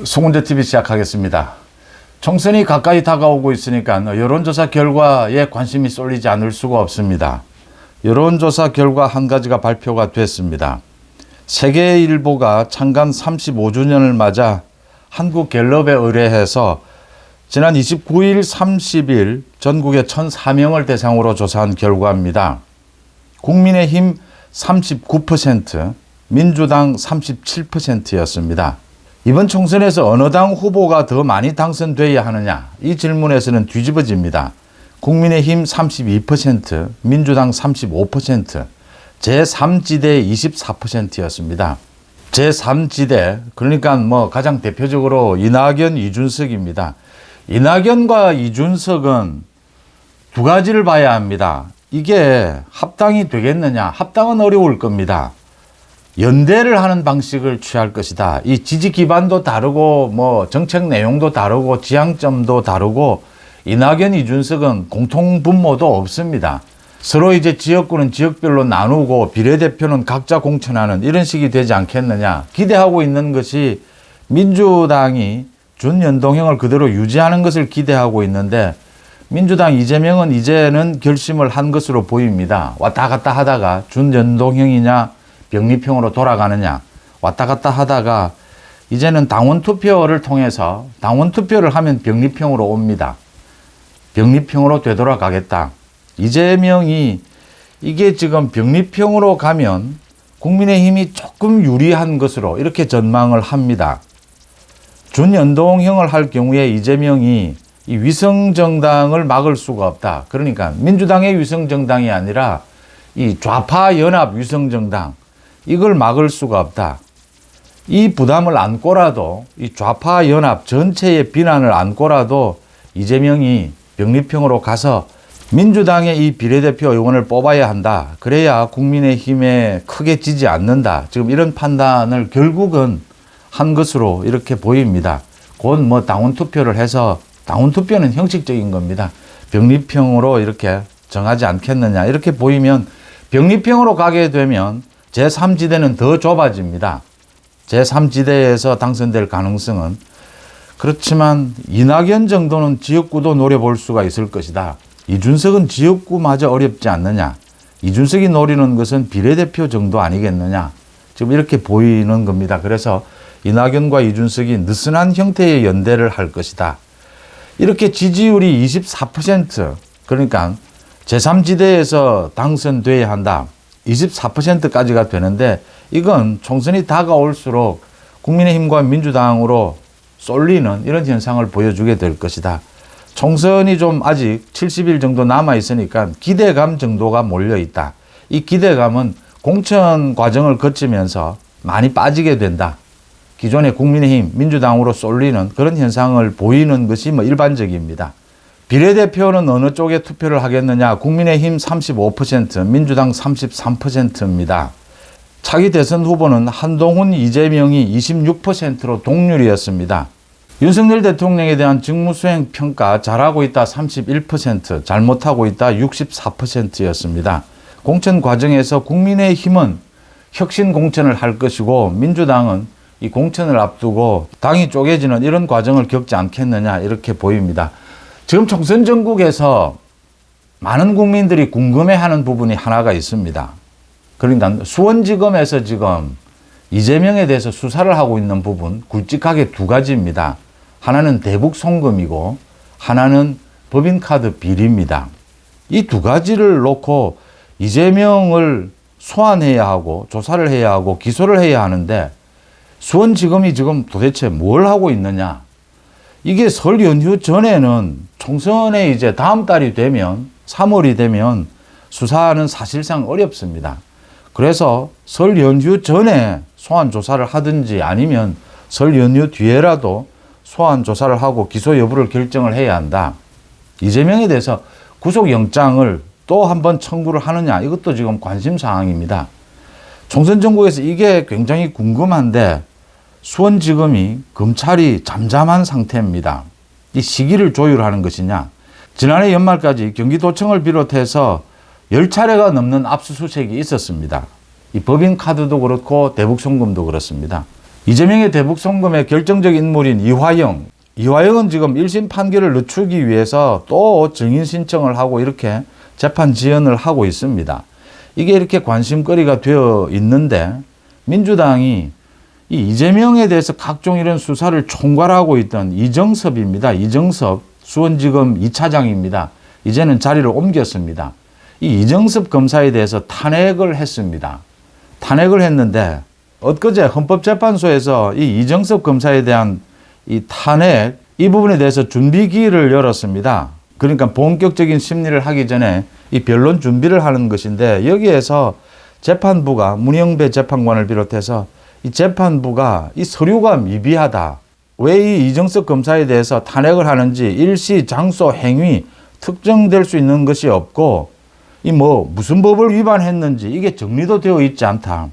송은재TV 시작하겠습니다. 총선이 가까이 다가오고 있으니까 여론조사 결과에 관심이 쏠리지 않을 수가 없습니다. 여론조사 결과 한 가지가 발표가 됐습니다. 세계일보가 창간 35주년을 맞아 한국갤럽에 의뢰해서 지난 29일, 30일 전국의 1,004명을 대상으로 조사한 결과입니다. 국민의힘 39%, 민주당 37%였습니다. 이번 총선에서 어느 당 후보가 더 많이 당선돼야 하느냐, 이 질문에서는 뒤집어집니다. 국민의힘 32%, 민주당 35%, 제3지대 24%였습니다. 제3지대, 그러니까 가장 대표적으로 이낙연, 이준석입니다. 이낙연과 이준석은 두 가지를 봐야 합니다. 이게 합당이 되겠느냐? 합당은 어려울 겁니다. 연대를 하는 방식을 취할 것이다. 이 지지 기반도 다르고 정책 내용도 다르고 지향점도 다르고 이낙연, 이준석은 공통 분모도 없습니다. 서로 이제 지역구는 지역별로 나누고 비례대표는 각자 공천하는 이런 식이 되지 않겠느냐. 기대하고 있는 것이 민주당이 준연동형을 그대로 유지하는 것을 기대하고 있는데 민주당 이재명은 이제는 결심을 한 것으로 보입니다. 왔다 갔다 하다가 준연동형이냐 병립형으로 돌아가느냐 왔다 갔다 하다가 이제는 당원 투표를 통해서 당원 투표를 하면 병립형으로 옵니다. 병립형으로 되돌아가겠다. 이재명이 이게 지금 병립형으로 가면 국민의힘이 조금 유리한 것으로 이렇게 전망을 합니다. 준연동형을 할 경우에 이재명이 이 위성정당을 막을 수가 없다. 그러니까 민주당의 위성정당이 아니라 이 좌파 연합 위성정당 이걸 막을 수가 없다. 이 부담을 안고라도 이 좌파 연합 전체의 비난을 안고라도 이재명이 병립형으로 가서 민주당의 이 비례대표 의원을 뽑아야 한다. 그래야 국민의힘에 크게 지지 않는다. 지금 이런 판단을 결국은 한 것으로 이렇게 보입니다. 곧 당원 투표를 해서 당원 투표는 형식적인 겁니다. 병립형으로 이렇게 정하지 않겠느냐. 이렇게 보이면 병립형으로 가게 되면 제3지대는 더 좁아집니다. 제3지대에서 당선될 가능성은. 그렇지만 이낙연 정도는 지역구도 노려볼 수가 있을 것이다. 이준석은 지역구마저 어렵지 않느냐. 이준석이 노리는 것은 비례대표 정도 아니겠느냐. 지금 이렇게 보이는 겁니다. 그래서 이낙연과 이준석이 느슨한 형태의 연대를 할 것이다. 이렇게 지지율이 24%, 그러니까 제3지대에서 당선돼야 한다. 24%까지가 되는데 이건 총선이 다가올수록 국민의힘과 민주당으로 쏠리는 이런 현상을 보여주게 될 것이다. 총선이 좀 아직 70일 정도 남아 있으니까 기대감 정도가 몰려 있다. 이 기대감은 공천 과정을 거치면서 많이 빠지게 된다. 기존의 국민의힘, 민주당으로 쏠리는 그런 현상을 보이는 것이 일반적입니다. 비례대표는 어느 쪽에 투표를 하겠느냐? 국민의힘 35%, 민주당 33%입니다. 차기 대선 후보는 한동훈, 이재명이 26%로 동률이었습니다. 윤석열 대통령에 대한 직무수행 평가 잘하고 있다 31%, 잘못하고 있다 64%였습니다. 공천 과정에서 국민의힘은 혁신 공천을 할 것이고 민주당은 이 공천을 앞두고 당이 쪼개지는 이런 과정을 겪지 않겠느냐 이렇게 보입니다. 지금 총선 전국에서 많은 국민들이 궁금해하는 부분이 하나가 있습니다. 그러니까 수원지검에서 지금 이재명에 대해서 수사를 하고 있는 부분 굵직하게 두 가지입니다. 하나는 대북 송금이고 하나는 법인카드 비리입니다. 이 두 가지를 놓고 이재명을 소환해야 하고 조사를 해야 하고 기소를 해야 하는데 수원지검이 지금 도대체 뭘 하고 있느냐. 이게 설 연휴 전에는 총선에 이제 다음 달이 되면 3월이 되면 수사는 사실상 어렵습니다. 그래서 설 연휴 전에 소환 조사를 하든지 아니면 설 연휴 뒤에라도 소환 조사를 하고 기소 여부를 결정을 해야 한다. 이재명에 대해서 구속영장을 또 한 번 청구를 하느냐 이것도 지금 관심사항입니다. 총선 전국에서 이게 굉장히 궁금한데 수원지검이 검찰이 잠잠한 상태입니다. 이 시기를 조율하는 것이냐. 지난해 연말까지 경기도청을 비롯해서 10차례가 넘는 압수수색이 있었습니다. 이 법인카드도 그렇고 대북송금도 그렇습니다. 이재명의 대북 송금의 결정적 인물인 이화영. 이화영은 지금 1심 판결을 늦추기 위해서 또 증인 신청을 하고 이렇게 재판 지연을 하고 있습니다. 이게 이렇게 관심거리가 되어 있는데 민주당이 이 이재명에 대해서 각종 이런 수사를 총괄하고 있던 이정섭입니다. 이정섭 수원지검 2차장입니다. 이제는 자리를 옮겼습니다. 이 이정섭 검사에 대해서 탄핵을 했습니다. 탄핵을 했는데 엊그제 헌법재판소에서 이 이정섭 검사에 대한 이 탄핵 이 부분에 대해서 준비기일을 열었습니다. 그러니까 본격적인 심리를 하기 전에 이 변론 준비를 하는 것인데 여기에서 재판부가 문영배 재판관을 비롯해서 이 재판부가 이 서류가 미비하다. 왜 이 이정섭 검사에 대해서 탄핵을 하는지 일시, 장소, 행위 특정될 수 있는 것이 없고 이 무슨 법을 위반했는지 이게 정리도 되어 있지 않다.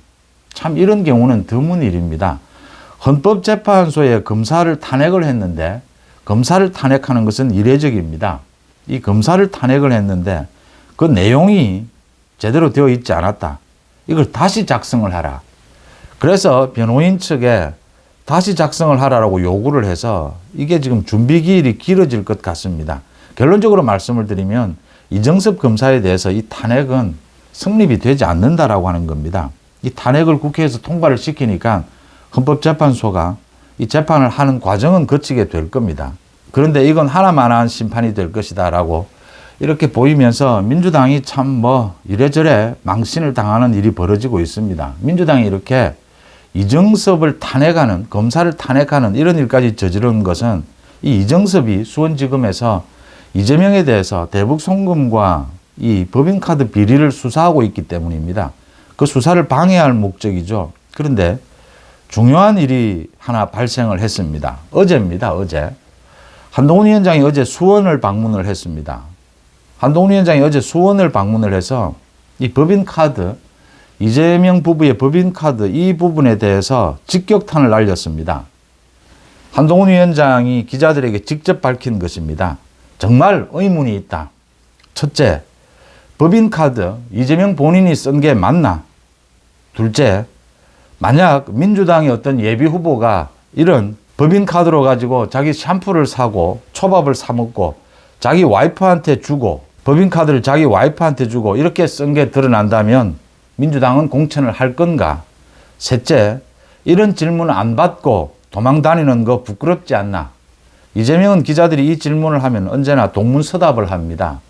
참 이런 경우는 드문 일입니다. 헌법재판소에 검사를 탄핵을 했는데 검사를 탄핵하는 것은 이례적입니다. 이 검사를 탄핵을 했는데 그 내용이 제대로 되어 있지 않았다. 이걸 다시 작성을 하라. 그래서 변호인 측에 다시 작성을 하라고 요구를 해서 이게 지금 준비기일이 길어질 것 같습니다. 결론적으로 말씀을 드리면 이정섭 검사에 대해서 이 탄핵은 성립이 되지 않는다라고 하는 겁니다. 이 탄핵을 국회에서 통과를 시키니까 헌법재판소가 이 재판을 하는 과정은 거치게 될 겁니다. 그런데 이건 하나만한 심판이 될 것이다라고 이렇게 보이면서 민주당이 참 이래저래 망신을 당하는 일이 벌어지고 있습니다. 민주당이 이렇게 이정섭을 탄핵하는, 검사를 탄핵하는 이런 일까지 저지른 것은 이 이정섭이 수원지검에서 이재명에 대해서 대북 송금과 이 법인카드 비리를 수사하고 있기 때문입니다. 그 수사를 방해할 목적이죠. 그런데 중요한 일이 하나 발생을 했습니다. 어제입니다. 어제. 한동훈 위원장이 어제 수원을 방문을 했습니다. 한동훈 위원장이 어제 수원을 방문을 해서 이 법인카드, 이재명 부부의 법인카드 이 부분에 대해서 직격탄을 날렸습니다. 한동훈 위원장이 기자들에게 직접 밝힌 것입니다. 정말 의문이 있다. 첫째, 법인카드 이재명 본인이 쓴 게 맞나? 둘째, 만약 민주당의 어떤 예비 후보가 이런 법인카드로 가지고 자기 샴푸를 사고 초밥을 사 먹고 자기 와이프한테 주고 법인카드를 자기 와이프한테 주고 이렇게 쓴 게 드러난다면 민주당은 공천을 할 건가? 셋째, 이런 질문을 안 받고 도망 다니는 거 부끄럽지 않나? 이재명은 기자들이 이 질문을 하면 언제나 동문서답을 합니다.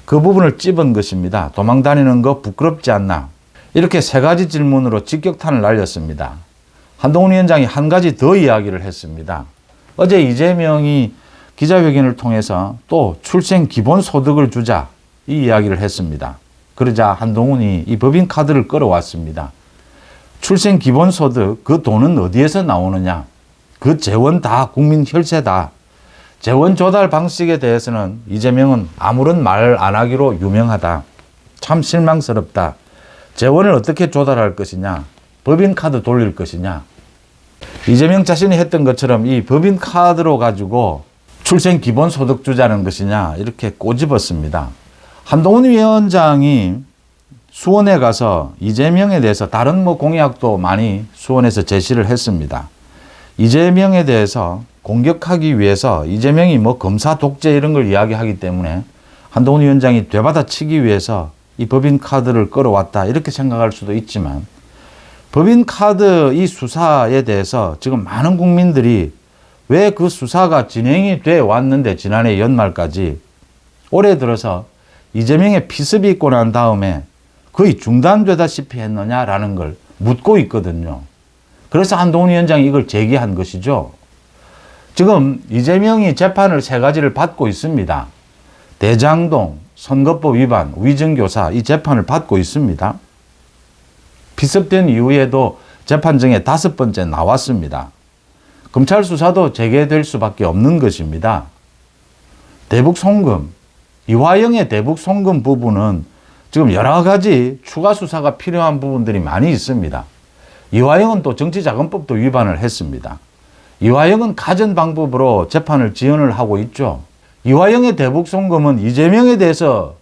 그 부분을 찝은 것입니다. 도망 다니는 거 부끄럽지 않나? 이렇게 세 가지 질문으로 직격탄을 날렸습니다. 한동훈 위원장이 한 가지 더 이야기를 했습니다. 어제 이재명이 기자회견을 통해서 또 출생 기본소득을 주자 이 이야기를 했습니다. 그러자 한동훈이 이 법인카드를 끌어왔습니다. 출생 기본소득 그 돈은 어디에서 나오느냐? 그 재원 다 국민 혈세다. 재원 조달 방식에 대해서는 이재명은 아무런 말 안 하기로 유명하다. 참 실망스럽다. 재원을 어떻게 조달할 것이냐? 법인카드 돌릴 것이냐? 이재명 자신이 했던 것처럼 이 법인카드로 가지고 출생 기본소득 주자는 것이냐? 이렇게 꼬집었습니다. 한동훈 위원장이 수원에 가서 이재명에 대해서 다른 공약도 많이 수원에서 제시를 했습니다. 이재명에 대해서 공격하기 위해서 이재명이 검사 독재 이런 걸 이야기하기 때문에 한동훈 위원장이 되받아치기 위해서 이 법인카드를 끌어왔다 이렇게 생각할 수도 있지만 법인카드 이 수사에 대해서 지금 많은 국민들이 왜 그 수사가 진행이 돼 왔는데 지난해 연말까지 올해 들어서 이재명의 피습이 있고 난 다음에 거의 중단되다시피 했느냐라는 걸 묻고 있거든요. 그래서 한동훈 위원장이 이걸 제기한 것이죠. 지금 이재명이 재판을 세 가지를 받고 있습니다. 대장동, 선거법 위반, 위증교사 이 재판을 받고 있습니다. 피습된 이후에도 재판정에 5번째 나왔습니다. 검찰 수사도 재개될 수밖에 없는 것입니다. 대북 송금, 이화영의 대북 송금 부분은 지금 여러 가지 추가 수사가 필요한 부분들이 많이 있습니다. 이화영은 또 정치자금법도 위반을 했습니다. 이화영은 가전 방법으로 재판을 지연을 하고 있죠. 이화영의 대북 송금은 이재명에 대해서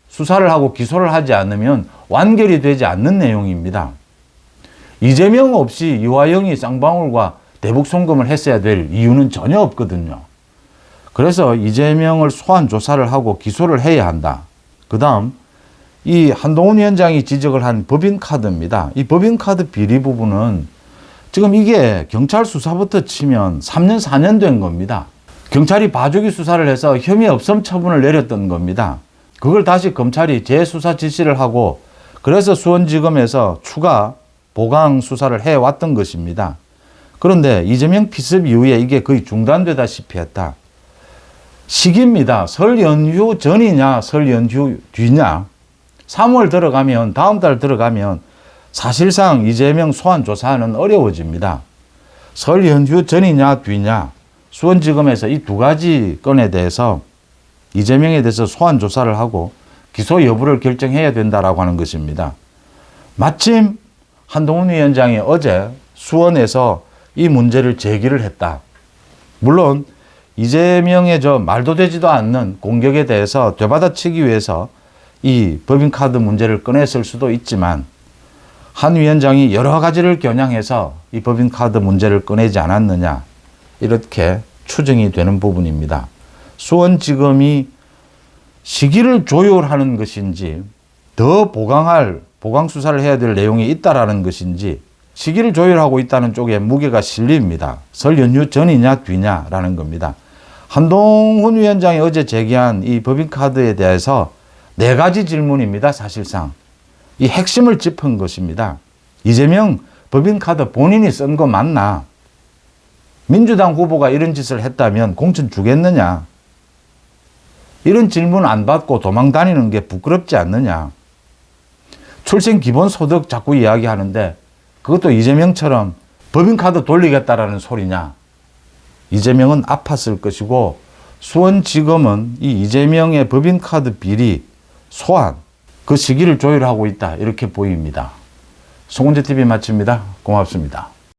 수사를 하고 기소를 하지 않으면 완결이 되지 않는 내용입니다. 이재명 없이 이화영이 쌍방울과 대북 송금을 했어야 될 이유는 전혀 없거든요. 그래서 이재명을 소환 조사를 하고 기소를 해야 한다. 그 다음 이 한동훈 위원장이 지적을 한 법인카드입니다. 이 법인카드 비리 부분은 지금 이게 경찰 수사부터 치면 3년 4년 된 겁니다. 경찰이 봐주기 수사를 해서 혐의 없음 처분을 내렸던 겁니다. 그걸 다시 검찰이 재수사 지시를 하고 그래서 수원지검에서 추가 보강 수사를 해왔던 것입니다. 그런데 이재명 피습 이후에 이게 거의 중단되다시피 했다. 시기입니다. 설 연휴 전이냐 설 연휴 뒤냐. 3월 들어가면 다음 달 들어가면 사실상 이재명 소환 조사는 어려워집니다. 설 연휴 전이냐 뒤냐. 수원지검에서 이 두 가지 건에 대해서 이재명에 대해서 소환 조사를 하고 기소 여부를 결정해야 된다라고 하는 것입니다. 마침 한동훈 위원장이 어제 수원에서 이 문제를 제기를 했다. 물론 이재명의 저 말도 되지도 않는 공격에 대해서 되받아치기 위해서 이 법인카드 문제를 꺼냈을 수도 있지만 한 위원장이 여러 가지를 겨냥해서 이 법인카드 문제를 꺼내지 않았느냐 이렇게 추정이 되는 부분입니다. 수원지검이 시기를 조율하는 것인지 더 보강 수사를 해야 될 내용이 있다라는 것인지 시기를 조율하고 있다는 쪽에 무게가 실립니다. 설 연휴 전이냐 뒤냐라는 겁니다. 한동훈 위원장이 어제 제기한 이 법인카드에 대해서 4가지 질문입니다. 사실상 이 핵심을 짚은 것입니다. 이재명 법인카드 본인이 쓴 거 맞나? 민주당 후보가 이런 짓을 했다면 공천 주겠느냐? 이런 질문 안 받고 도망 다니는 게 부끄럽지 않느냐? 출생 기본소득 자꾸 이야기하는데 그것도 이재명처럼 법인카드 돌리겠다라는 소리냐? 이재명은 아팠을 것이고 수원지검은 이 이재명의 법인카드 비리, 소환, 그 시기를 조율하고 있다 이렇게 보입니다. 송은재TV 마칩니다. 고맙습니다.